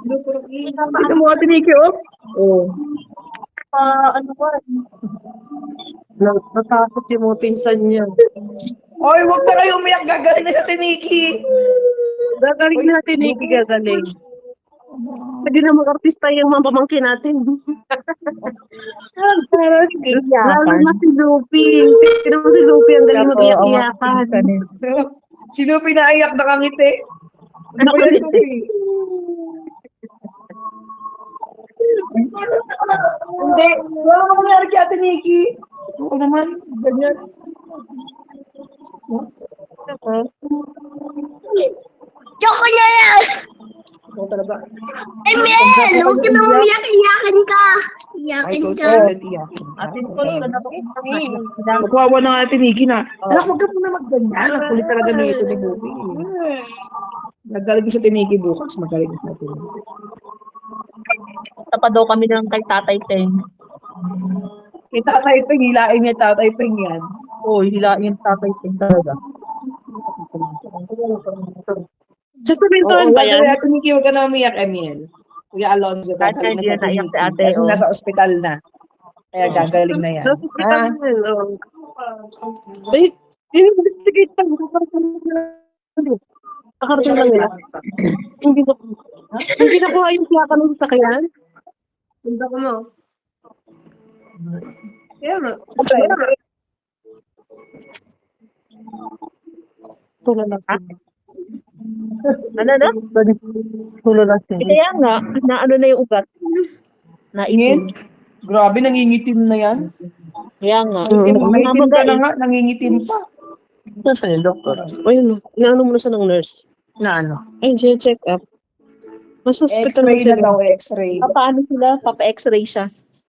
Kita mo Ate Nikki, oh. Oh. Ano ba? Natakot yung mga pinsan niya. Oy, wag na kayo umiyak. Gagaling na sa Ate Nikki. Gagaling natin, Nikki, gagaling. Pwede na mag-artista yung mga pamangkin natin. Lalo na si Lupi. Tignan mo si Lupi, ang galing mag-iyak-iyakan. Si Lupi naiyak, nakangiti. Ano ba yan, Lupi? Hindi. Wala naman nangyari kay Ate Nikki. Oo naman. Ganyan. Choco niya yan! Oo talaga. Emil! Huwag ka na umiyak-iyakan ka! Ay, Iyakin coach, ka. iyak. Atin ko, na po kami. Magkawa na nga Ate Nikki na. Anak, huwag ka muna magganyan. Ang kulit talaga nito ni Lupi. Nagaling sa Ate Nikki bukas. Magaling sa Ate Nikki. Tapa daw kami ng kay Tatay Teng. Kay Tatay Peng, hilain niya Tatay Peng yan. Oo, hilain Tatay Teng talaga. Sa Samintuan ba yan? Ate Nikki, huwag ka na umiyak, Emil. Kuya Alonzo, Kahit gagaling hindi na sa na naiyak Ate si Nikki. ate, Kasi oh. nasa ospital na. Kaya gagaling na yan. Hospital na yun, oh. Ay, investigate pa. Nakarating lang nila. Hindi na kuha yung plaka ng sasakyan. Punta ko mo. Kaya nga. Tulo lang sila. Ano na? Tulo lang sila. Kaya nga, na ano na yung ugat. Ngin? Grabe, nangingitim na yan. Kaya nga. Maitim ka na nga, nangingitim pa. Nasaan yung doktor? Ayun, inaano mo na siya ng nurse. Na ano? Ay, check up. Mas hospital X-ray na na daw, sila. X-ray. Paano sila? Papa-x-ray siya.